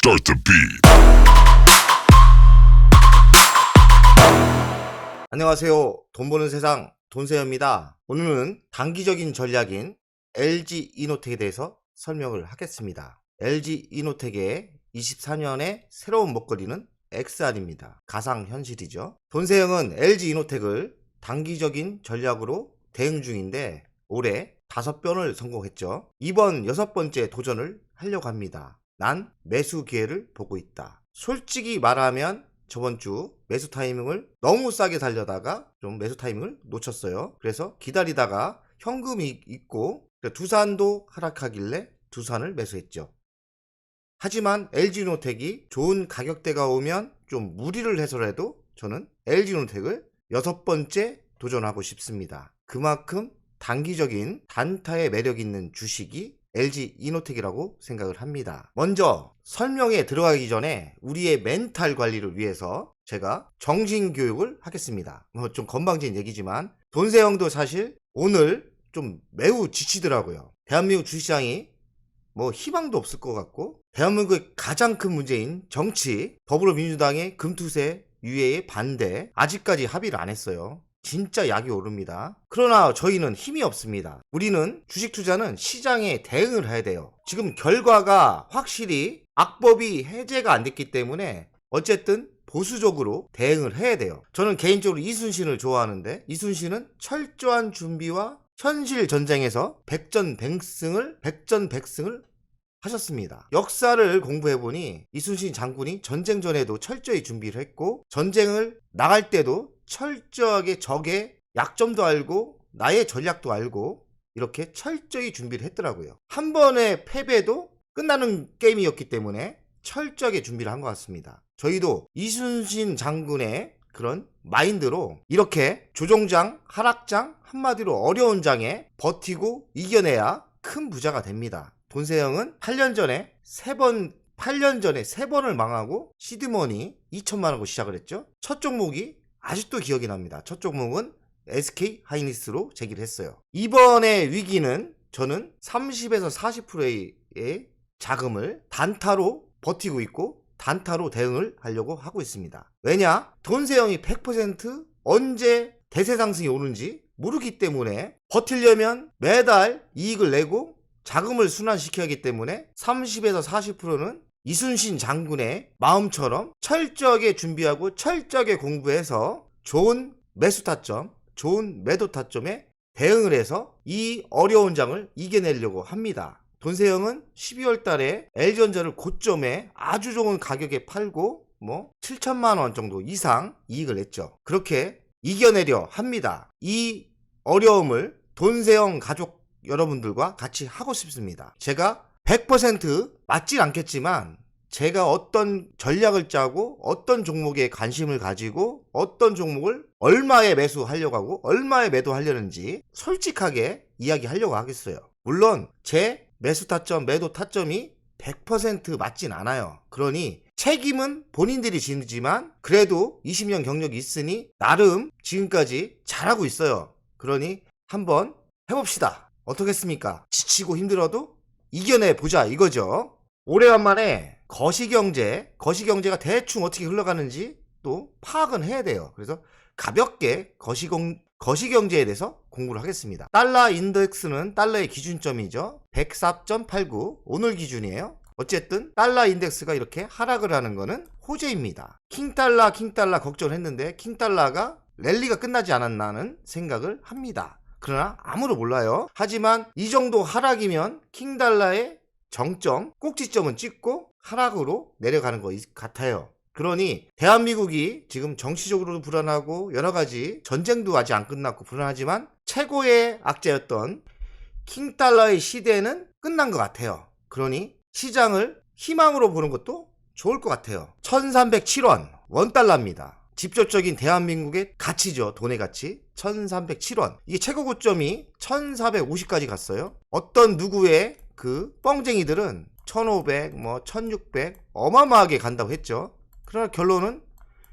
Start the beat. 안녕하세요. 돈 버는 세상 돈세어입니다. 오늘은 단기적인 전략인 LG 이노텍에 대해서 설명을 하겠습니다. LG 이노텍의 24년의 새로운 먹거리는 XR입니다. 가상현실이죠. 돈세형은 LG 이노텍을 단기적인 전략으로 대응 중인데 올해 5번을 성공했죠. 이번 6번째 도전을 하려고 합니다. 난 매수 기회를 보고 있다. 솔직히 말하면 저번 주 매수 타이밍을 너무 싸게 달려다가 좀 매수 타이밍을 놓쳤어요. 그래서 기다리다가 현금이 있고 두산도 하락하길래 두산을 매수했죠. 하지만 LG이노텍이 좋은 가격대가 오면 좀 무리를 해서라도 저는 LG이노텍을 6번째 도전하고 싶습니다. 그만큼 단기적인 단타의 매력 있는 주식이 LG이노텍이라고 생각을 합니다. 먼저 설명에 들어가기 전에 우리의 멘탈 관리를 위해서 제가 정신교육을 하겠습니다. 좀 건방진 얘기지만 돈세형도 사실 오늘 좀 매우 지치더라고요. 대한민국 주식시장이 희망도 없을 것 같고 대한민국의 가장 큰 문제인 정치, 더불어민주당의 금투세 유예의 반대 아직까지 합의를 안 했어요. 진짜 약이 오릅니다. 그러나 저희는 힘이 없습니다. 우리는 주식 투자는 시장에 대응을 해야 돼요. 지금 결과가 확실히 악법이 해제가 안 됐기 때문에 어쨌든 보수적으로 대응을 해야 돼요. 저는 개인적으로 이순신을 좋아하는데 이순신은 철저한 준비와 현실 전쟁에서 백전백승을 하셨습니다. 역사를 공부해보니 이순신 장군이 전쟁 전에도 철저히 준비를 했고 전쟁을 나갈 때도 철저하게 적의 약점도 알고 나의 전략도 알고 이렇게 철저히 준비를 했더라고요. 한 번의 패배도 끝나는 게임이었기 때문에 철저하게 준비를 한 것 같습니다. 저희도 이순신 장군의 그런 마인드로 이렇게 조종장, 하락장, 한마디로 어려운 장에 버티고 이겨내야 큰 부자가 됩니다. 돈세형은 8년 전에 3번을 망하고 시드머니 2천만 원으로 시작을 했죠. 첫 종목이 아직도 기억이 납니다. 첫 종목은 SK 하이닉스로 제기를 했어요. 이번의 위기는 저는 30에서 40%의 자금을 단타로 버티고 있고 단타로 대응을 하려고 하고 있습니다. 왜냐? 돈세형이 100% 언제 대세 상승이 오는지 모르기 때문에 버티려면 매달 이익을 내고 자금을 순환시켜야 하기 때문에 30에서 40%는 이순신 장군의 마음처럼 철저하게 준비하고 철저하게 공부해서 좋은 매수 타점, 좋은 매도 타점에 대응을 해서 이 어려운 장을 이겨내려고 합니다. 돈세형은 12월 달에 LG전자를 고점에 아주 좋은 가격에 팔고 7천만 원 정도 이상 이익을 냈죠. 그렇게 이겨내려 합니다. 이 어려움을 돈세형 가족 여러분들과 같이 하고 싶습니다. 제가 100% 맞진 않겠지만 제가 어떤 전략을 짜고 어떤 종목에 관심을 가지고 어떤 종목을 얼마에 매수하려고 하고 얼마에 매도하려는지 솔직하게 이야기하려고 하겠어요. 물론 제 매수 타점, 매도 타점이 100% 맞진 않아요. 그러니 책임은 본인들이 지지만 그래도 20년 경력이 있으니 나름 지금까지 잘하고 있어요. 그러니 한번 해봅시다. 어떻겠습니까? 지치고 힘들어도 이겨내보자 이거죠. 오래간만에 거시경제가 대충 어떻게 흘러가는지 또 파악은 해야 돼요. 그래서 가볍게 거시경제에 대해서 공부를 하겠습니다. 달러 인덱스는 달러의 기준점이죠. 104.89 오늘 기준이에요. 어쨌든 달러 인덱스가 이렇게 하락을 하는 거는 호재입니다. 킹달러 걱정을 했는데 킹달러가 랠리가 끝나지 않았나는 생각을 합니다. 그러나 아무도 몰라요. 하지만 이 정도 하락이면 킹달러의 정점, 꼭지점은 찍고 하락으로 내려가는 것 같아요. 그러니 대한민국이 지금 정치적으로도 불안하고 여러가지 전쟁도 아직 안 끝났고 불안하지만 최고의 악재였던 킹달러의 시대는 끝난 것 같아요. 그러니 시장을 희망으로 보는 것도 좋을 것 같아요. 1307원 원달러입니다. 직접적인 대한민국의 가치죠. 돈의 가치 1307원. 이게 최고 고점이 1450까지 갔어요. 어떤 누구의 그 뻥쟁이들은 1500 1600 어마어마하게 간다고 했죠. 그러나 결론은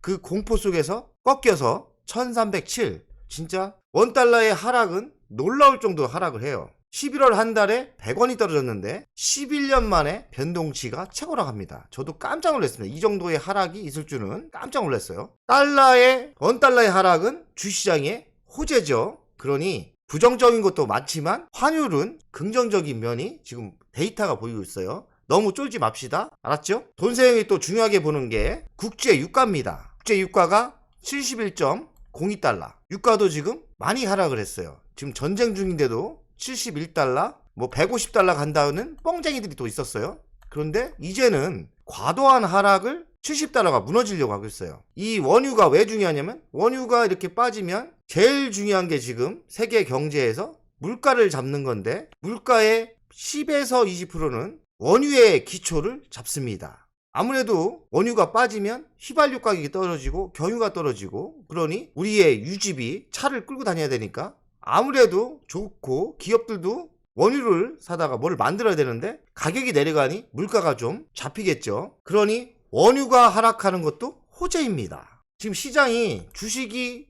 그 공포 속에서 꺾여서 1307 진짜 원달러의 하락은 놀라울 정도로 하락을 해요. 11월 한 달에 100원이 떨어졌는데 11년 만에 변동치가 최고라고 합니다. 저도 깜짝 놀랐습니다. 이 정도의 하락이 있을 줄은 깜짝 놀랐어요. 원달러의 하락은 주시장의 호재죠. 그러니 부정적인 것도 많지만 환율은 긍정적인 면이 지금 데이터가 보이고 있어요. 너무 쫄지 맙시다. 알았죠? 돈세형이 또 중요하게 보는 게 국제 유가입니다. 국제 유가가 71.02달러. 유가도 지금 많이 하락을 했어요. 지금 전쟁 중인데도 71달러, 뭐 150달러 간다는 뻥쟁이들이 또 있었어요. 그런데 이제는 과도한 하락을 70달러가 무너지려고 하고 있어요. 이 원유가 왜 중요하냐면 원유가 이렇게 빠지면 제일 중요한 게 지금 세계 경제에서 물가를 잡는 건데 물가의 10에서 20%는 원유의 기초를 잡습니다. 아무래도 원유가 빠지면 휘발유 가격이 떨어지고 경유가 떨어지고 그러니 우리의 유지비 차를 끌고 다녀야 되니까 아무래도 좋고 기업들도 원유를 사다가 뭘 만들어야 되는데 가격이 내려가니 물가가 좀 잡히겠죠. 그러니 원유가 하락하는 것도 호재입니다. 지금 시장이 주식이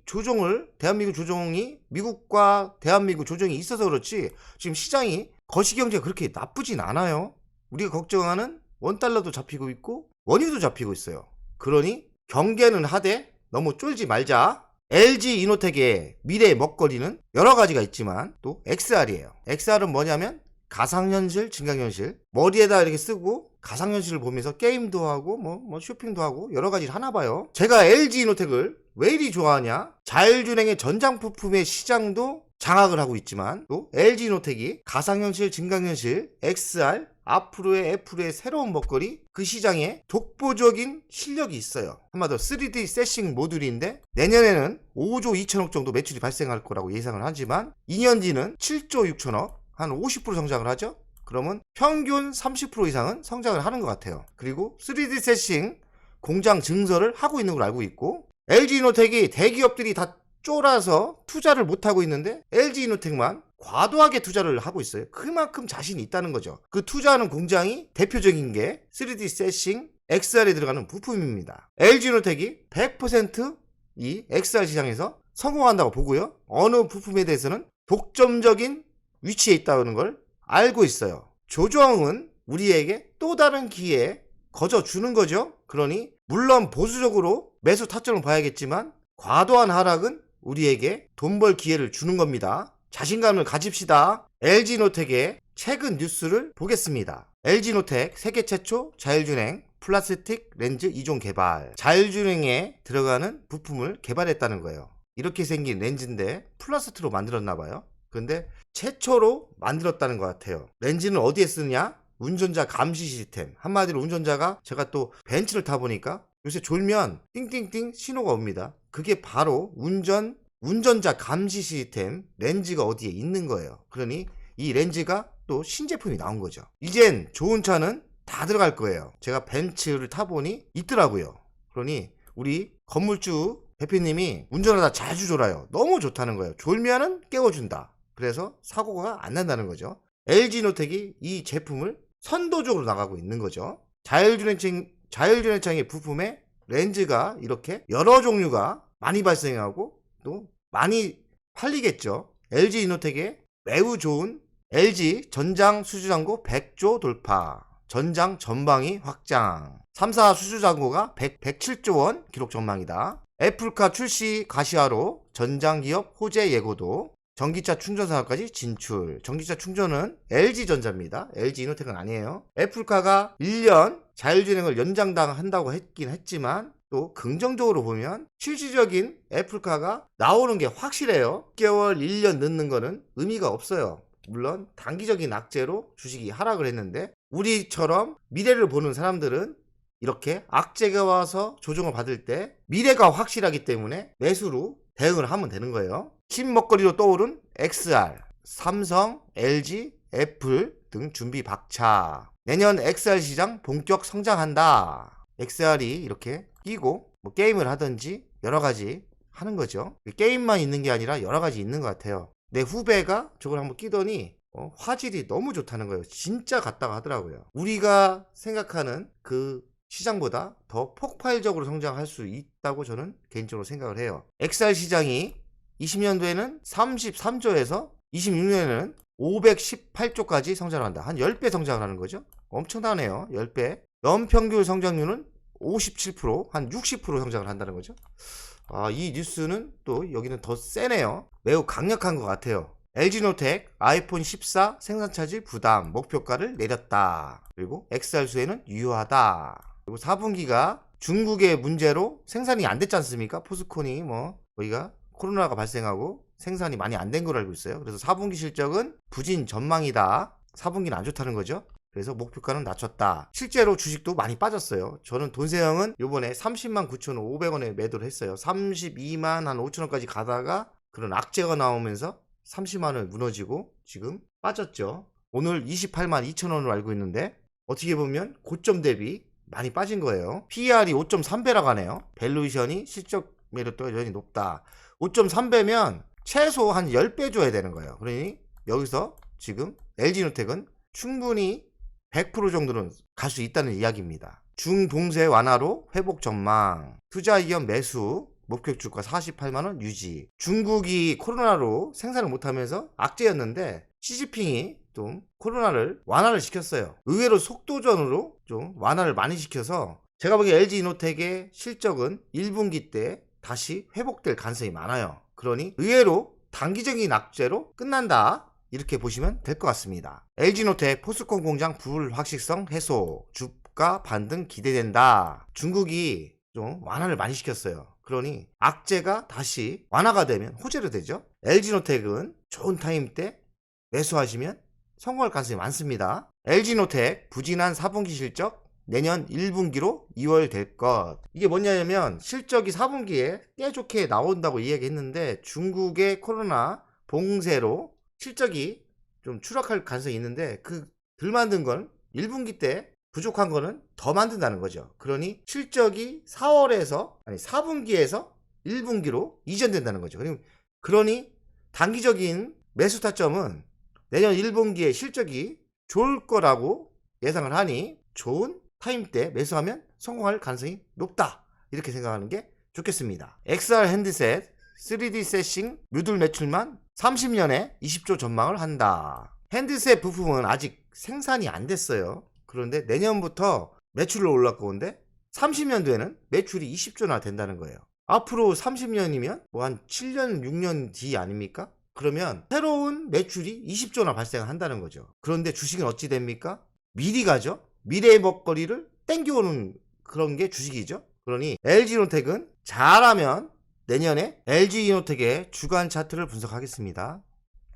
대한민국 조정이 미국과 대한민국 조정이 있어서 그렇지 지금 시장이 거시경제가 그렇게 나쁘진 않아요. 우리가 걱정하는 원달러도 잡히고 있고 원유도 잡히고 있어요. 그러니 경계는 하되 너무 쫄지 말자. LG 이노텍의 미래 먹거리는 여러 가지가 있지만 또 XR이에요. XR은 뭐냐면 가상현실, 증강현실 머리에다 이렇게 쓰고 가상현실을 보면서 게임도 하고 뭐 쇼핑도 하고 여러 가지를 하나 봐요. 제가 LG 이노텍을 왜 이리 좋아하냐? 자율주행의 전장부품의 시장도 장악을 하고 있지만 또 LG 이노텍이 가상현실, 증강현실, XR 앞으로의 애플의 새로운 먹거리 그 시장에 독보적인 실력이 있어요. 한마디로 3D 세싱 모듈인데 내년에는 5조 2천억 정도 매출이 발생할 거라고 예상을 하지만 2년 뒤는 7조 6천억 한 50% 성장을 하죠. 그러면 평균 30% 이상은 성장을 하는 것 같아요. 그리고 3D 세싱 공장 증설을 하고 있는 걸 알고 있고 LG 이노텍이 대기업들이 다 쫄아서 투자를 못하고 있는데 LG 이노텍만 과도하게 투자를 하고 있어요. 그만큼 자신이 있다는 거죠. 그 투자하는 공장이 대표적인 게 3D 세싱 XR에 들어가는 부품입니다. LG 이노텍이 100% 이 XR 시장에서 성공한다고 보고요. 어느 부품에 대해서는 독점적인 위치에 있다는 걸 알고 있어요. 조정은 우리에게 또 다른 기회에 거저주는 거죠. 그러니 물론 보수적으로 매수 타점을 봐야겠지만 과도한 하락은 우리에게 돈 벌 기회를 주는 겁니다. 자신감을 가집시다. LG노텍의 최근 뉴스를 보겠습니다. LG노텍 세계 최초 자율주행 플라스틱 렌즈 2종 개발. 자율주행에 들어가는 부품을 개발했다는 거예요. 이렇게 생긴 렌즈인데 플라스틱으로 만들었나 봐요. 근데 최초로 만들었다는 것 같아요. 렌즈는 어디에 쓰느냐? 운전자 감시 시스템. 한마디로 운전자가 제가 또 벤츠를 타보니까 요새 졸면 띵띵띵 신호가 옵니다. 그게 바로 운전자 감시 시스템 렌즈가 어디에 있는 거예요. 그러니 이 렌즈가 또 신제품이 나온 거죠. 이젠 좋은 차는 다 들어갈 거예요. 제가 벤츠를 타보니 있더라고요. 그러니 우리 건물주 대표님이 운전하다 자주 졸아요. 너무 좋다는 거예요. 졸면은 깨워준다. 그래서 사고가 안 난다는 거죠. LG노텍이 이 제품을 선도적으로 나가고 있는 거죠. 자율주행창의 부품에 렌즈가 이렇게 여러 종류가 많이 발생하고 또 많이 팔리겠죠. LG 이노텍의 매우 좋은 LG 전장 수주잔고 100조 돌파, 전장 전방위 확장, 3사 수주잔고가 107조 원 기록 전망이다. 애플카 출시 가시화로 전장 기업 호재 예고도, 전기차 충전 사업까지 진출. 전기차 충전은 LG전자입니다. LG 이노텍은 아니에요. 애플카가 1년 자율주행을 연장한다고 했긴 했지만 또 긍정적으로 보면 실질적인 애플카가 나오는 게 확실해요. 6개월, 1년 늦는 거는 의미가 없어요. 물론 단기적인 악재로 주식이 하락을 했는데 우리처럼 미래를 보는 사람들은 이렇게 악재가 와서 조정을 받을 때 미래가 확실하기 때문에 매수로 대응을 하면 되는 거예요. 신먹거리로 떠오른 XR, 삼성, LG, 애플 등 준비 박차. 내년 XR 시장 본격 성장한다. XR이 이렇게 끼고 뭐 게임을 하든지 여러 가지 하는 거죠. 게임만 있는 게 아니라 여러 가지 있는 것 같아요. 내 후배가 저걸 한번 끼더니 화질이 너무 좋다는 거예요. 진짜 같다고 하더라고요. 우리가 생각하는 그 시장보다 더 폭발적으로 성장할 수 있다고 저는 개인적으로 생각을 해요. XR 시장이 20년도에는 33조에서 26년에는 518조까지 성장을 한다. 한 10배 성장을 하는 거죠. 엄청나네요. 10배. 연평균 성장률은 57%, 한 60% 성장을 한다는 거죠. 이 뉴스는 또 여기는 더 세네요. 매우 강력한 것 같아요. LG노텍 아이폰 14 생산 차질 부담 목표가를 내렸다. 그리고 XR 수혜는 유효하다. 그리고 4분기가 중국의 문제로 생산이 안 됐지 않습니까? 포스콘이 거기가 코로나가 발생하고 생산이 많이 안 된 걸로 알고 있어요. 그래서 4분기 실적은 부진 전망이다. 4분기는 안 좋다는 거죠. 그래서 목표가는 낮췄다. 실제로 주식도 많이 빠졌어요. 저는 돈세형은 요번에 30만 9,500원에 매도를 했어요. 32만 한 5천원까지 가다가 그런 악재가 나오면서 30만원 무너지고 지금 빠졌죠. 오늘 28만 2천원으로 알고 있는데 어떻게 보면 고점 대비 많이 빠진 거예요. PER이 5.3배라고 하네요. 밸류에이션이 실적 매력도가 여전히 높다. 5.3배면 최소 한 10배 줘야 되는 거예요. 그러니 여기서 지금 LG노텍은 충분히 100% 정도는 갈 수 있다는 이야기입니다. 중봉쇄 완화로 회복 전망, 투자 이견 매수, 목표 주가 48만원 유지. 중국이 코로나로 생산을 못하면서 악재였는데 시진핑이 좀 코로나를 완화를 시켰어요. 의외로 속도전으로 좀 완화를 많이 시켜서 제가 보기에 LG노텍의 실적은 1분기 때 다시 회복될 가능성이 많아요. 그러니 의외로 단기적인 악재로 끝난다. 이렇게 보시면 될 것 같습니다. LG노텍 포스콘 공장 불확실성 해소, 주가 반등 기대된다. 중국이 좀 완화를 많이 시켰어요. 그러니 악재가 다시 완화가 되면 호재로 되죠. LG노텍은 좋은 타임 때 매수하시면 성공할 가능성이 많습니다. LG노텍 부진한 4분기 실적 내년 1분기로 2월 될 것. 이게 뭐냐면 실적이 4분기에 꽤 좋게 나온다고 이야기했는데 중국의 코로나 봉쇄로 실적이 좀 추락할 가능성이 있는데 그 덜 만든 건 1분기 때 부족한 거는 더 만든다는 거죠. 그러니 실적이 4분기에서 1분기로 이전된다는 거죠. 그러니 단기적인 매수 타점은 내년 1분기에 실적이 좋을 거라고 예상을 하니 좋은 타임 때 매수하면 성공할 가능성이 높다. 이렇게 생각하는 게 좋겠습니다. XR 핸드셋 3D 세싱 뮤들 매출만 30년에 20조 전망을 한다. 핸드셋 부품은 아직 생산이 안 됐어요. 그런데 내년부터 매출로 올라갈 건데 30년도에는 매출이 20조나 된다는 거예요. 앞으로 30년이면 한 7년 6년 뒤 아닙니까? 그러면 새로운 매출이 20조나 발생한다는 거죠. 그런데 주식은 어찌 됩니까? 미리 가죠. 미래의 먹거리를 땡겨오는 그런 게 주식이죠. 그러니 LG노텍은 잘하면 내년에 LG이노텍의 주간 차트를 분석하겠습니다.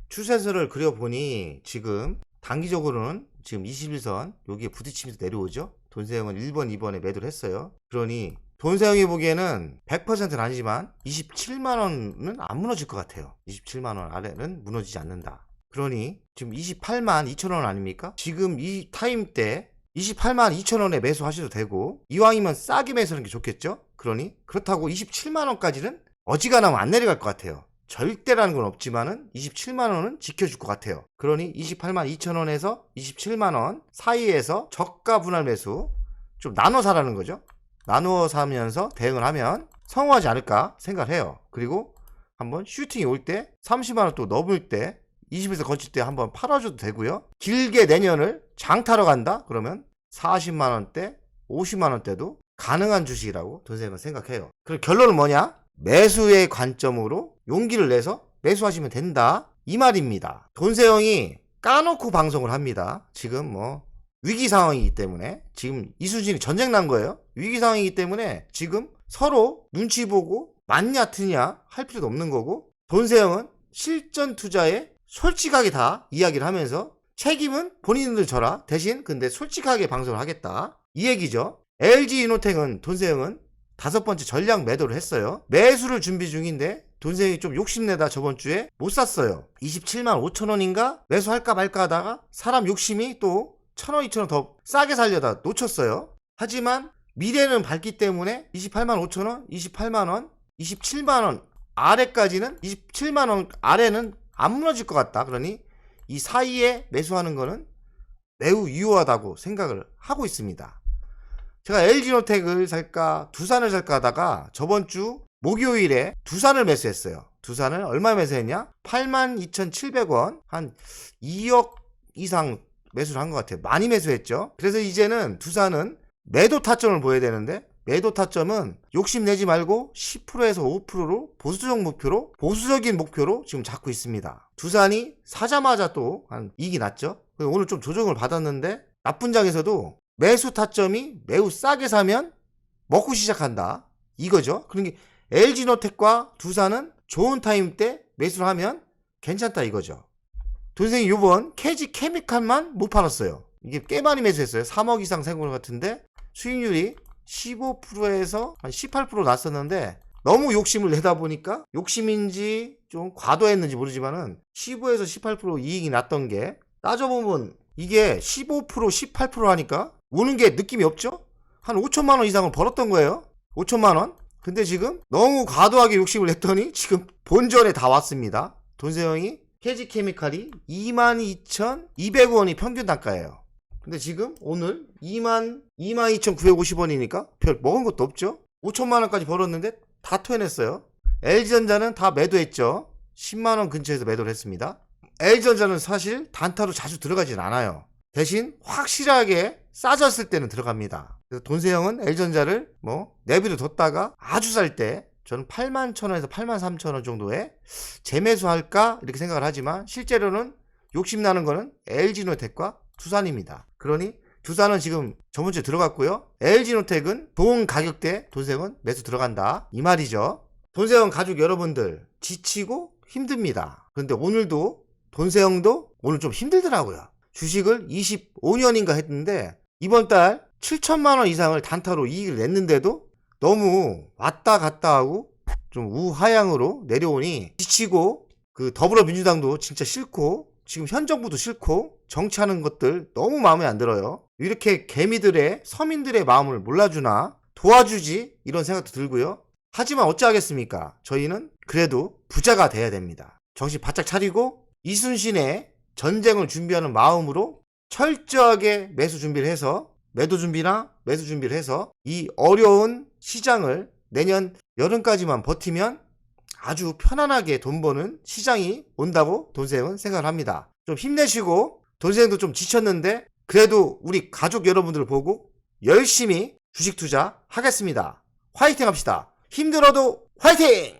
추세선을 그려보니 지금 단기적으로는 지금 21선 여기에 부딪히면서 내려오죠. 돈세형은 1번, 2번에 매도를 했어요. 그러니 돈세형이 보기에는 100%는 아니지만 27만원은 안 무너질 것 같아요. 27만원 아래는 무너지지 않는다. 그러니 지금 28만 2천원 아닙니까? 지금 이 타임 때 28만 2천원에 매수하셔도 되고 이왕이면 싸게 매수하는 게 좋겠죠? 그러니 그렇다고 27만원까지는 어지간하면 안 내려갈 것 같아요. 절대라는 건 없지만은 27만원은 지켜줄 것 같아요. 그러니 28만 2천원에서 27만원 사이에서 저가 분할 매수 좀 나눠 사라는 거죠. 나누어 사면서 대응을 하면 성공하지 않을까 생각을 해요. 그리고 한번 슈팅이 올 때 30만원 또 넘을 때 20에서 거칠 때 한번 팔아줘도 되고요. 길게 내년을 장타러 간다? 그러면 40만원대, 50만원대도 가능한 주식이라고 돈세형은 생각해요. 그럼 결론은 뭐냐? 매수의 관점으로 용기를 내서 매수하시면 된다. 이 말입니다. 돈세형이 까놓고 방송을 합니다. 지금 위기 상황이기 때문에 지금 이수진이 전쟁 난 거예요. 위기 상황이기 때문에 지금 서로 눈치 보고 맞냐 트냐 할 필요도 없는 거고 돈세형은 실전 투자에 솔직하게 다 이야기를 하면서 책임은 본인들 져라. 대신 근데 솔직하게 방송을 하겠다. 이 얘기죠. LG이노텍은 돈세형은 5번째 전략 매도를 했어요. 매수를 준비 중인데 돈세형이 좀 욕심내다 저번 주에 못 샀어요. 27만 5천원인가 매수할까 말까 하다가 사람 욕심이 또 1,000원 2,000원 더 싸게 살려다 놓쳤어요. 하지만 미래는 밝기 때문에 28만 5천원 28만원 27만원 아래까지는 27만원 아래는 안 무너질 것 같다. 그러니 이 사이에 매수하는 거는 매우 유효하다고 생각을 하고 있습니다. 제가 LG노텍을 살까 두산을 살까 하다가 저번 주 목요일에 두산을 매수했어요. 두산을 얼마 매수했냐? 82,700원, 한 2억 이상 매수를 한 것 같아요. 많이 매수했죠. 그래서 이제는 두산은 매도 타점을 보여야 되는데, 매도 타점은 욕심내지 말고 10%에서 5%로 보수적인 목표로 지금 잡고 있습니다. 두산이 사자마자 또 한 이익이 났죠. 오늘 좀 조정을 받았는데, 나쁜 장에서도 매수 타점이 매우 싸게 사면 먹고 시작한다, 이거죠. 그러니까 LG노텍과 두산은 좋은 타임 때 매수를 하면 괜찮다, 이거죠. 돈생이 요번 KG 케미칼만 못 팔았어요. 이게 꽤 많이 매수했어요. 3억 이상 생긴 것 같은데 수익률이 15%에서 한 18% 났었는데, 너무 욕심을 내다 보니까, 욕심인지 좀 과도했는지 모르지만은 15에서 18% 이익이 났던 게, 따져보면 이게 15% 18% 하니까 오는 게 느낌이 없죠? 한 5천만 원 이상을 벌었던 거예요. 5천만 원. 근데 지금 너무 과도하게 욕심을 냈더니 지금 본전에 다 왔습니다. 돈세형이 KG 케미칼이 22,200원이 평균 단가예요. 근데 지금 오늘 22,950원이니까 별 먹은 것도 없죠. 5천만 원까지 벌었는데 다 토해냈어요. LG전자는 다 매도했죠. 10만 원 근처에서 매도를 했습니다. LG전자는 사실 단타로 자주 들어가진 않아요. 대신 확실하게 싸졌을 때는 들어갑니다. 그래서 돈세형은 LG전자를 내비로 뒀다가 아주 쌀 때 저는 81,000원에서 83,000원 정도에 재매수할까 이렇게 생각을 하지만, 실제로는 욕심나는 거는 LG노텍과 두산입니다. 그러니 두산은 지금 저번주에 들어갔고요. LG노텍은 좋은 가격대 돈세형은 매수 들어간다, 이 말이죠. 돈세형 가족 여러분들 지치고 힘듭니다. 그런데 오늘도 돈세형도 오늘 좀 힘들더라고요. 주식을 25년인가 했는데 이번 달 7천만 원 이상을 단타로 이익을 냈는데도 너무 왔다 갔다 하고 좀 우하향으로 내려오니 지치고, 그 더불어민주당도 진짜 싫고 지금 현 정부도 싫고 정치하는 것들 너무 마음에 안 들어요. 이렇게 개미들의, 서민들의 마음을 몰라주나, 도와주지, 이런 생각도 들고요. 하지만 어찌하겠습니까? 저희는 그래도 부자가 돼야 됩니다. 정신 바짝 차리고 이순신의 전쟁을 준비하는 마음으로 철저하게 매수 준비를 해서, 매도 준비나 매수 준비를 해서 이 어려운 시장을 내년 여름까지만 버티면 아주 편안하게 돈 버는 시장이 온다고 돈세형은 생각을 합니다. 좀 힘내시고, 돈세형도 좀 지쳤는데 그래도 우리 가족 여러분들을 보고 열심히 주식 투자 하겠습니다. 화이팅 합시다. 힘들어도 화이팅!